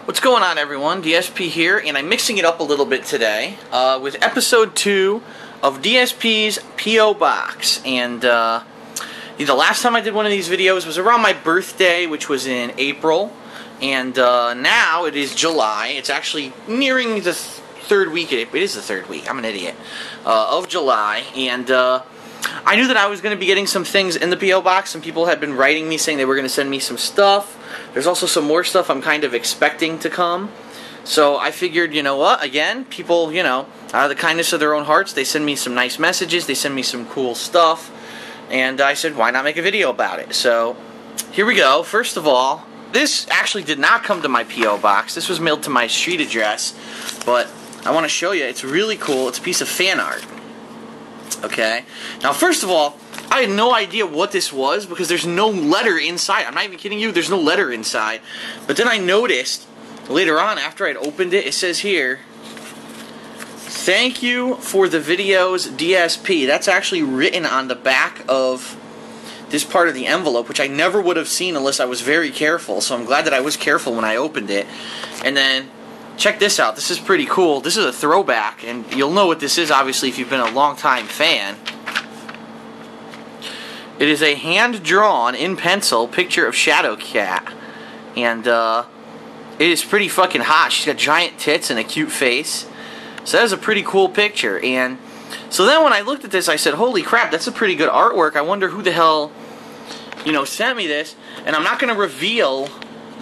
What's going on, everyone? DSP here, and I'm mixing it up a little bit today with episode 2 of DSP's P.O. Box. And the last time I did one of these videos was around my birthday, which was in April. And now it is July. It's actually nearing the third week. It is the third week. I'm an idiot. Of July. And I knew that I was going to be getting some things in the P.O. Box. Some people had been writing me saying they were going to send me some stuff. There's also some more stuff I'm kind of expecting to come. So I figured, you know what, again, people, you know, out of the kindness of their own hearts, they send me some nice messages, they send me some cool stuff, and I said, why not make a video about it? So here we go. First of all, this actually did not come to my P.O. Box. This was mailed to my street address, but I want to show you. It's really cool. It's a piece of fan art. Okay? Now, first of all, I had no idea what this was because there's no letter inside. I'm not even kidding you. There's no letter inside. But then I noticed later on, after I'd opened it, it says here, "Thank you for the videos, DSP." That's actually written on the back of this part of the envelope, which I never would have seen unless I was very careful. So I'm glad that I was careful when I opened it. And then, check this out. This is pretty cool. This is a throwback, and you'll know what this is, obviously, if you've been a long-time fan. It is a hand-drawn, in pencil, picture of Shadowcat. And, it is pretty fucking hot. She's got giant tits and a cute face. So that is a pretty cool picture. And so then when I looked at this, I said, holy crap, that's a pretty good artwork. I wonder who the hell, you know, sent me this. And I'm not going to reveal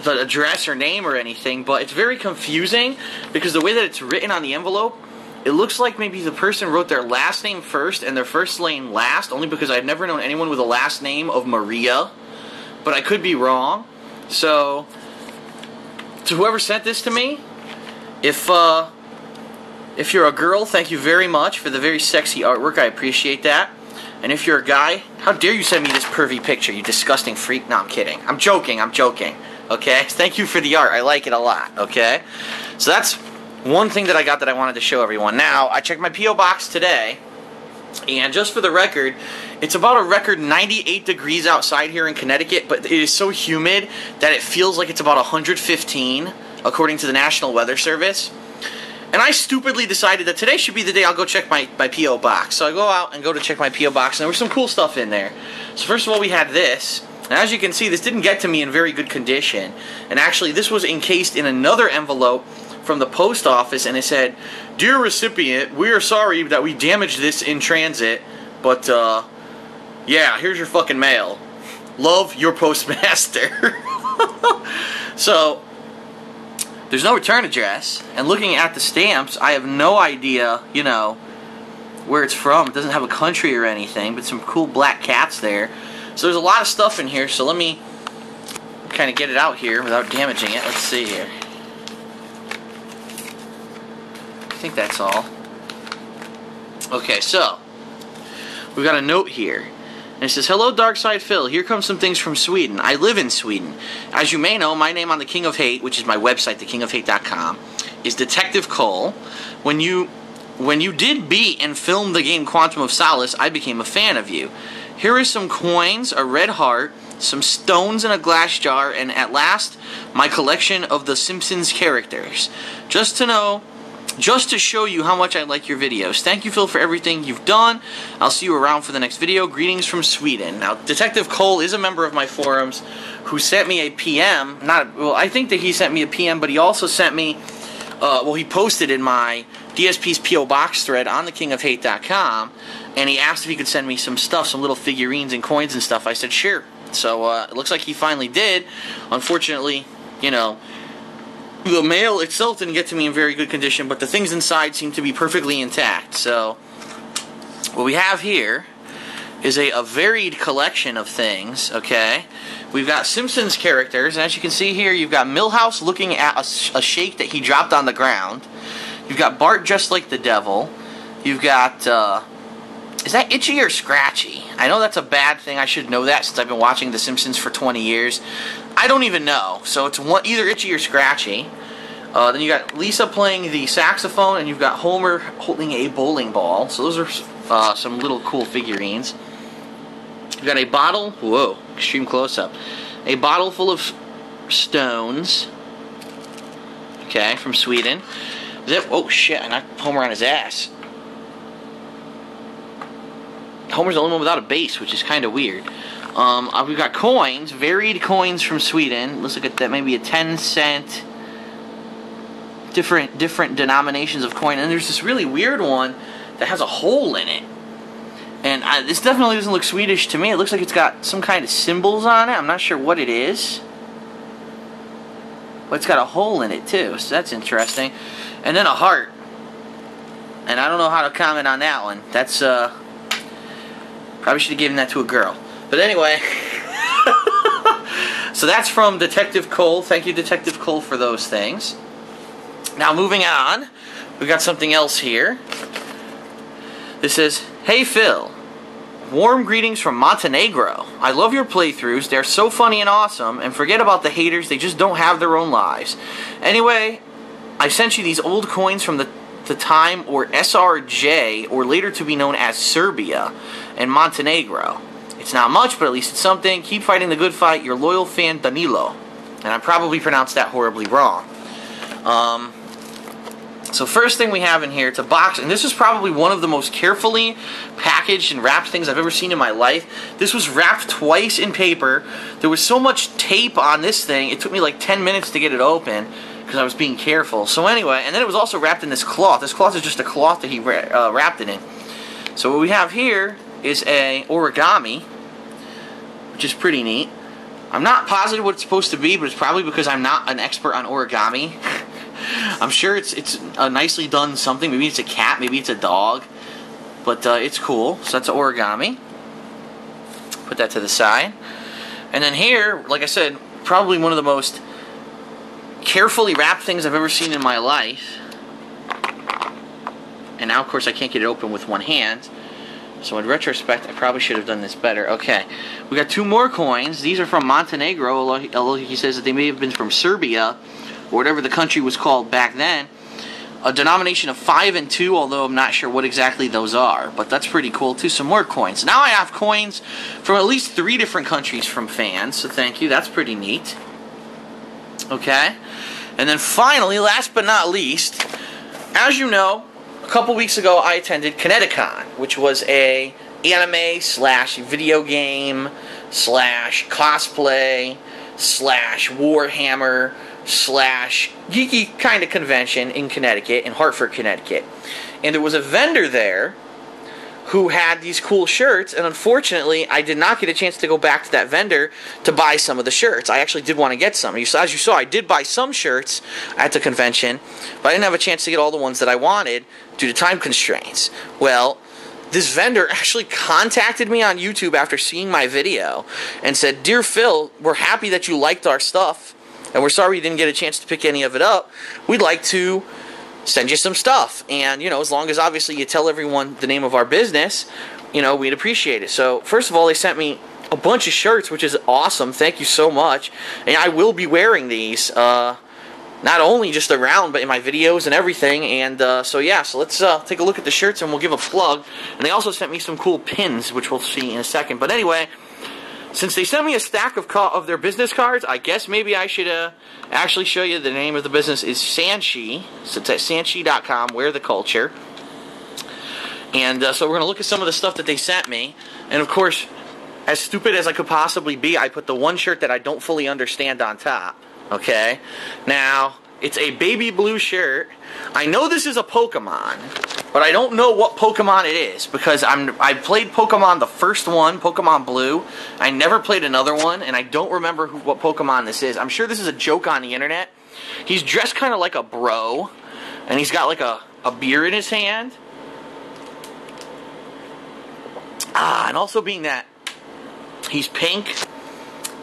the address or name or anything, but it's very confusing because the way that it's written on the envelope, it looks like maybe the person wrote their last name first and their first name last, only because I've never known anyone with a last name of Maria, but I could be wrong. So, to whoever sent this to me, if you're a girl, thank you very much for the very sexy artwork. I appreciate that. And if you're a guy, how dare you send me this pervy picture, you disgusting freak. No, I'm kidding. I'm joking. Okay? Thank you for the art. I like it a lot. Okay? So that's one thing that I got that I wanted to show everyone. Now, I checked my P.O. Box today, and just for the record, it's about a record 98 degrees outside here in Connecticut, but it is so humid that it feels like it's about 115, according to the National Weather Service. And I stupidly decided that today should be the day I'll go check my P.O. Box. So I go out and go to check my P.O. Box, and there was some cool stuff in there. So first of all, we had this. And as you can see, this didn't get to me in very good condition. And actually, this was encased in another envelope from the post office, and it said, "Dear recipient, we are sorry that we damaged this in transit, but, yeah, here's your fucking mail. Love, your postmaster." So, there's no return address, and looking at the stamps, I have no idea, you know, where it's from. It doesn't have a country or anything, but some cool black cats there. So there's a lot of stuff in here, so let me kind of get it out here without damaging it. Let's see here. I think that's all. Okay, so we've got a note here. And it says, "Hello, Darkside Phil. Here comes some things from Sweden. I live in Sweden. As you may know, my name on The King of Hate, which is my website, thekingofhate.com, is Detective Cole. When you did beat and film the game Quantum of Solace, I became a fan of you. Here is some coins, a red heart, some stones in a glass jar, and at last, my collection of the Simpsons characters. Just to show you how much I like your videos. Thank you, Phil, for everything you've done. I'll see you around for the next video. Greetings from Sweden." Now, Detective Cole is a member of my forums who sent me a PM. I think that he sent me a PM, but he also sent me, he posted in my DSP's P.O. Box thread on thekingofhate.com, and he asked if he could send me some stuff, some little figurines and coins and stuff. I said, sure. So, it looks like he finally did. Unfortunately, you know, the mail itself didn't get to me in very good condition, but the things inside seem to be perfectly intact. So, what we have here is a varied collection of things, okay? We've got Simpsons characters, and as you can see here, you've got Milhouse looking at a shake that he dropped on the ground. You've got Bart dressed like the devil. You've got, is that Itchy or Scratchy? I know that's a bad thing. I should know that since I've been watching The Simpsons for 20 years. I don't even know. So it's either Itchy or Scratchy. Then you got Lisa playing the saxophone, and you've got Homer holding a bowling ball. So those are some little cool figurines. You've got a bottle. Whoa, extreme close-up. A bottle full of stones. Okay, from Sweden. Oh shit, I knocked Homer on his ass. Homer's the only one without a base, which is kind of weird. We've got coins, varied coins from Sweden. Let's look at that, maybe a 10-cent. Different denominations of coin. And there's this really weird one that has a hole in it. And this definitely doesn't look Swedish to me. It looks like it's got some kind of symbols on it. I'm not sure what it is. But it's got a hole in it too, so that's interesting. And then a heart. And I don't know how to comment on that one. That's, probably should have given that to a girl. But anyway. So that's from Detective Cole. Thank you, Detective Cole, for those things. Now, moving on. We got something else here. This says, "Hey Phil, warm greetings from Montenegro. I love your playthroughs. They're so funny and awesome. And forget about the haters. They just don't have their own lives. Anyway, I sent you these old coins from the time, or SRJ, or later to be known as Serbia, and Montenegro. It's not much, but at least it's something. Keep fighting the good fight. Your loyal fan, Danilo." And I probably pronounced that horribly wrong. So first thing we have in here, it's a box, and this is probably one of the most carefully packaged and wrapped things I've ever seen in my life. This was wrapped twice in paper. There was so much tape on this thing, it took me like 10 minutes to get it open, because I was being careful. So anyway, and then it was also wrapped in this cloth. This cloth is just a cloth that he wrapped it in. So what we have here is a origami, which is pretty neat. I'm not positive what it's supposed to be, but it's probably because I'm not an expert on origami. I'm sure it's a nicely done something. Maybe it's a cat, maybe it's a dog. But it's cool. So that's an origami. Put that to the side. And then here, like I said, probably one of the most carefully wrapped things I've ever seen in my life. And now, of course, I can't get it open with one hand. So in retrospect, I probably should have done this better. Okay, we got two more coins. These are from Montenegro, although he says that they may have been from Serbia, or whatever the country was called back then. A denomination of 5 and 2, although I'm not sure what exactly those are. But that's pretty cool, too. Some more coins. Now I have coins from at least 3 different countries from fans, so thank you. That's pretty neat. Okay. And then finally, last but not least, as you know, a couple weeks ago I attended Kineticon, which was a anime slash video game slash cosplay slash Warhammer slash geeky kind of convention in Connecticut, in Hartford, Connecticut. And there was a vendor there who had these cool shirts, and unfortunately I did not get a chance to go back to that vendor to buy some of the shirts. I actually did want to get some. As you saw, I did buy some shirts at the convention, but I didn't have a chance to get all the ones that I wanted due to time constraints. Well, this vendor actually contacted me on YouTube after seeing my video and said, "Dear Phil, we're happy that you liked our stuff, and we're sorry you didn't get a chance to pick any of it up. We'd like to send you some stuff. And, you know, as long as obviously you tell everyone the name of our business, you know, we'd appreciate it." So, first of all, they sent me a bunch of shirts, which is awesome. Thank you so much. And I will be wearing these, not only just around, but in my videos and everything. And so yeah, so let's take a look at the shirts and we'll give a plug. And they also sent me some cool pins, which we'll see in a second. But anyway, since they sent me a stack of their business cards, I guess maybe I should actually show you the name of the business is Sanshi. So it's at sanshi.com, Wear the Culture. And so we're going to look at some of the stuff that they sent me. And of course, as stupid as I could possibly be, I put the one shirt that I don't fully understand on top. Okay? Now, it's a baby blue shirt. I know this is a Pokemon, but I don't know what Pokemon it is, because I played Pokemon the first one, Pokemon Blue. I never played another one, and I don't remember what Pokemon this is. I'm sure this is a joke on the internet. He's dressed kind of like a bro, and he's got like a beer in his hand. And also being that he's pink,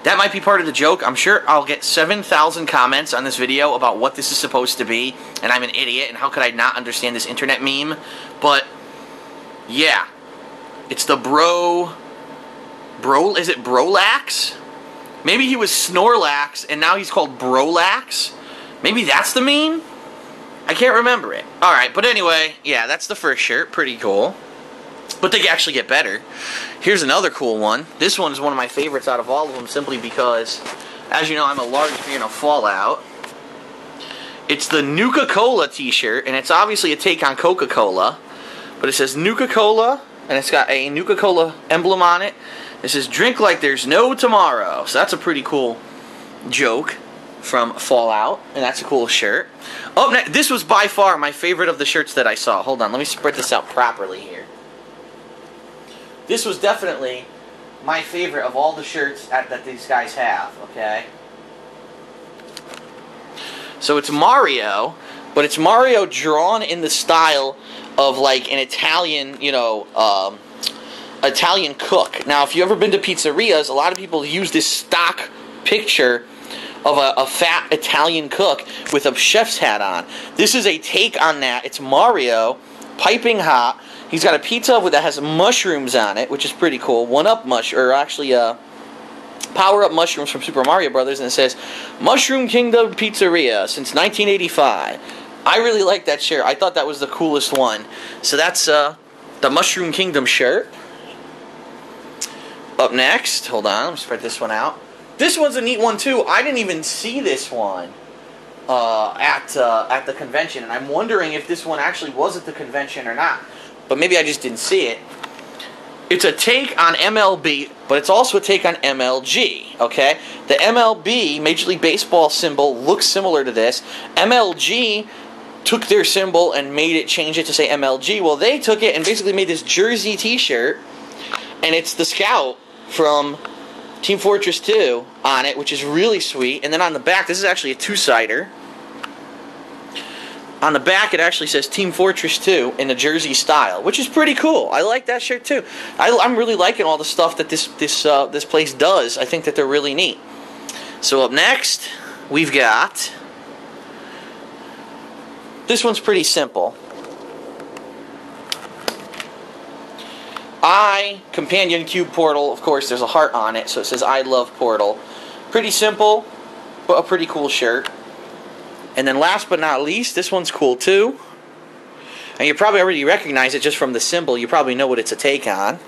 that might be part of the joke. I'm sure I'll get 7,000 comments on this video about what this is supposed to be, and I'm an idiot, and how could I not understand this internet meme? But, yeah. It's the is it Brolax? Maybe he was Snorlax, and now he's called Brolax? Maybe that's the meme? I can't remember it. Alright, but anyway, yeah, that's the first shirt. Pretty cool. But they actually get better. Here's another cool one. This one is one of my favorites out of all of them, simply because, as you know, I'm a large fan of Fallout. It's the Nuka-Cola t-shirt, and it's obviously a take on Coca-Cola. But it says Nuka-Cola, and it's got a Nuka-Cola emblem on it. It says, drink like there's no tomorrow. So that's a pretty cool joke from Fallout, and that's a cool shirt. Oh, this was by far my favorite of the shirts that I saw. Hold on, let me spread this out properly here. This was definitely my favorite of all the shirts that these guys have, okay? So it's Mario, but it's Mario drawn in the style of like an Italian, you know, Italian cook. Now, if you've ever been to pizzerias, a lot of people use this stock picture of a fat Italian cook with a chef's hat on. This is a take on that. It's Mario, piping hot. He's got a pizza that has mushrooms on it, which is pretty cool. Power-up mushrooms from Super Mario Brothers, and it says, Mushroom Kingdom Pizzeria since 1985. I really like that shirt. I thought that was the coolest one. So that's the Mushroom Kingdom shirt. Up next, hold on, let me spread this one out. This one's a neat one too. I didn't even see this one at the convention, and I'm wondering if this one actually was at the convention or not. But maybe I just didn't see it. It's a take on MLB, but it's also a take on MLG, okay? The MLB, Major League Baseball symbol, looks similar to this. MLG took their symbol and changed it to say MLG. Well, they took it and basically made this jersey t-shirt, and it's the Scout from Team Fortress 2 on it, which is really sweet. And then on the back, this is actually a two-sider. On the back, it actually says Team Fortress 2 in a jersey style, which is pretty cool. I like that shirt too. I'm really liking all the stuff that this place does. I think that they're really neat. So up next, we've got... This one's pretty simple. Companion Cube Portal. Of course, there's a heart on it, so it says I love Portal. Pretty simple, but a pretty cool shirt. And then last but not least, this one's cool too. And you probably already recognize it just from the symbol. You probably know what it's a take on.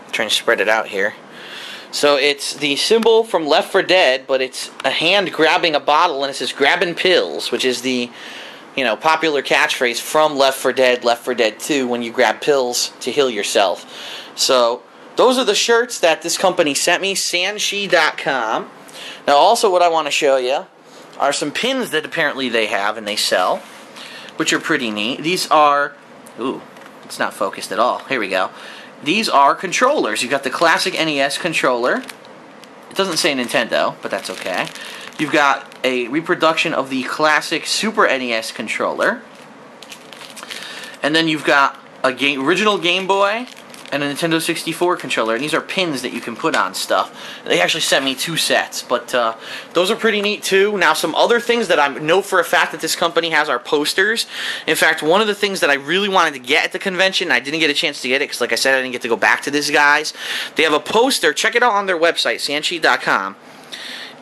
I'm trying to spread it out here. So it's the symbol from Left 4 Dead, but it's a hand grabbing a bottle, and it says grabbing pills, which is the, you know, popular catchphrase from Left 4 Dead, Left 4 Dead 2, when you grab pills to heal yourself. So those are the shirts that this company sent me, Sanshi.com. Now also what I want to show you are some pins that apparently they have and they sell, which are pretty neat. These are, ooh, it's not focused at all. Here we go. These are controllers. You've got the classic NES controller. It doesn't say Nintendo, but that's okay. You've got a reproduction of the classic Super NES controller. And then you've got a original Game Boy and a Nintendo 64 controller. And these are pins that you can put on stuff. They actually sent me 2 sets, but those are pretty neat too. Now, some other things that I know for a fact that this company has are posters. In fact, one of the things that I really wanted to get at the convention, I didn't get a chance to get it because, like I said, I didn't get to go back to these guys. They have a poster. Check it out on their website, Sanshi.com.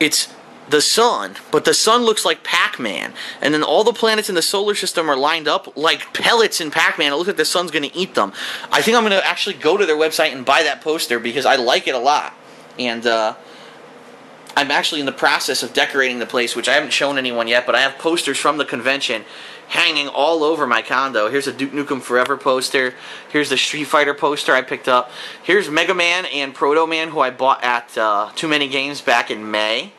It's the sun, but the sun looks like Pac-Man, and then all the planets in the solar system are lined up like pellets in Pac-Man. It looks like the sun's going to eat them. I think I'm going to actually go to their website and buy that poster because I like it a lot, and I'm actually in the process of decorating the place, which I haven't shown anyone yet, but I have posters from the convention hanging all over my condo. Here's a Duke Nukem Forever poster. Here's the Street Fighter poster I picked up. Here's Mega Man and Proto Man, who I bought at Too Many Games back in May.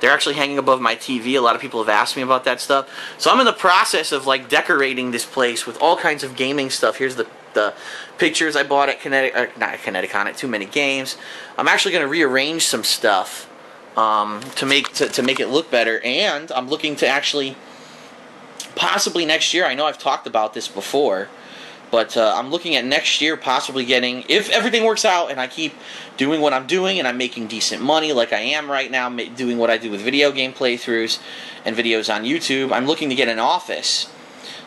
They're actually hanging above my TV. A lot of people have asked me about that stuff. So I'm in the process of like decorating this place with all kinds of gaming stuff. Here's the pictures I bought at not Kineticon, at Too Many Games. I'm actually going to rearrange some stuff to make it look better, and I'm looking to actually possibly next year. I know I've talked about this before, but I'm looking at next year possibly getting, if everything works out and I keep doing what I'm doing and I'm making decent money like I am right now, doing what I do with video game playthroughs and videos on YouTube, I'm looking to get an office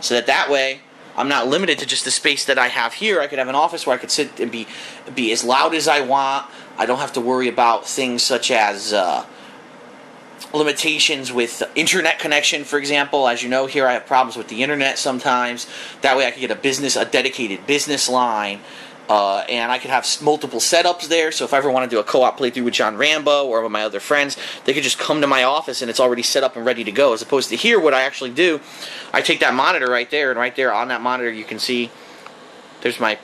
so that way I'm not limited to just the space that I have here. I could have an office where I could sit and be as loud as I want. I don't have to worry about things such as limitations with internet connection, for example. As you know, here I have problems with the internet sometimes. That way I can get a dedicated business line And I could have multiple setups there, so if I ever want to do a co-op playthrough with John Rambo or with my other friends, they could just come to my office and it's already set up and ready to go. As opposed to here, what I actually do, I take that monitor right there, and right there on that monitor you can see there's my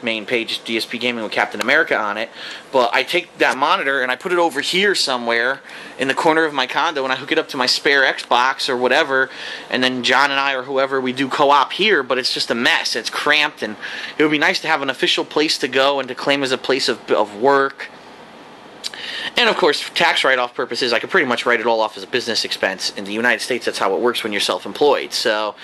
main page, DSPGaming with Captain America on it. But I take that monitor and I put it over here somewhere in the corner of my condo, and I hook it up to my spare Xbox or whatever, and then John and I or whoever, we do co-op here, but it's just a mess. It's cramped, and it would be nice to have an official place to go and to claim as a place of work. And of course, for tax write-off purposes, I could pretty much write it all off as a business expense. In the United States, that's how it works when you're self-employed. So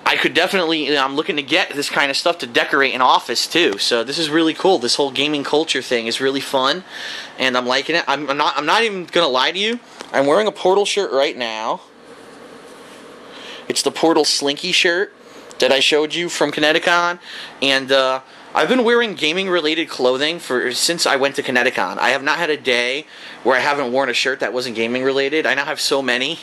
I could definitely, I'm looking to get this kind of stuff to decorate an office too. So this is really cool. This whole gaming culture thing is really fun, and I'm liking it. I'm not even gonna lie to you. I'm wearing a Portal shirt right now. It's the Portal Slinky shirt that I showed you from Kineticon, and I've been wearing gaming-related clothing since I went to Kineticon. I have not had a day where I haven't worn a shirt that wasn't gaming-related. I now have so many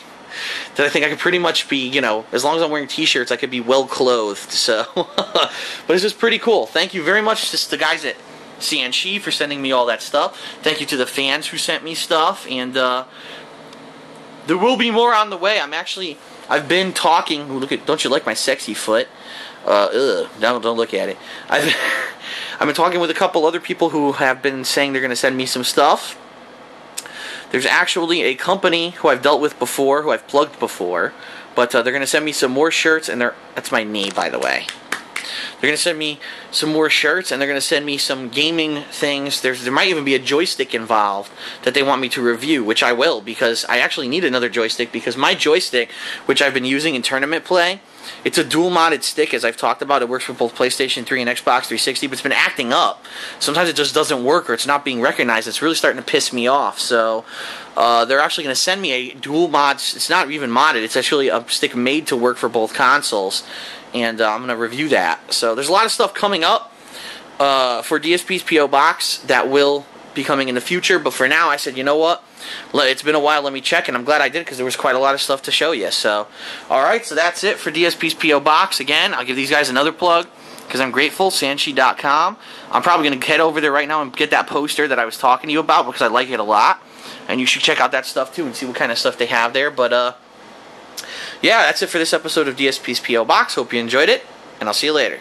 that I think I could pretty much be, you know, as long as I'm wearing t-shirts, I could be well-clothed, so. But this is pretty cool. Thank you very much to the guys at Sanchi for sending me all that stuff. Thank you to the fans who sent me stuff, and there will be more on the way. I've been talking, look at, don't you like my sexy foot? Don't look at it. I've been talking with a couple other people who have been saying they're going to send me some stuff. There's actually a company who I've dealt with before, who I've plugged before, but they're going to send me some more shirts, and that's my knee, by the way. They're going to send me some more shirts, and they're going to send me some gaming things. There might even be a joystick involved that they want me to review, which I will, because I actually need another joystick, because my joystick, which I've been using in tournament play, it's a dual-modded stick, as I've talked about. It works for both PlayStation 3 and Xbox 360, but it's been acting up. Sometimes it just doesn't work, or it's not being recognized. It's really starting to piss me off. So they're actually going to send me a dual mod. It's not even modded. It's actually a stick made to work for both consoles, and I'm going to review that. So there's a lot of stuff coming up for DSP's P.O. Box that will be coming in the future, but for now I said, you know what, it's been a while, let me check, and I'm glad I did, because there was quite a lot of stuff to show you. So alright, so that's it for DSP's P.O. Box. Again, I'll give these guys another plug, because I'm grateful, Sanchi.com. I'm probably going to head over there right now and get that poster that I was talking to you about, because I like it a lot, and you should check out that stuff too and see what kind of stuff they have there. But yeah, that's it for this episode of DSP's P.O. Box. Hope you enjoyed it, and I'll see you later.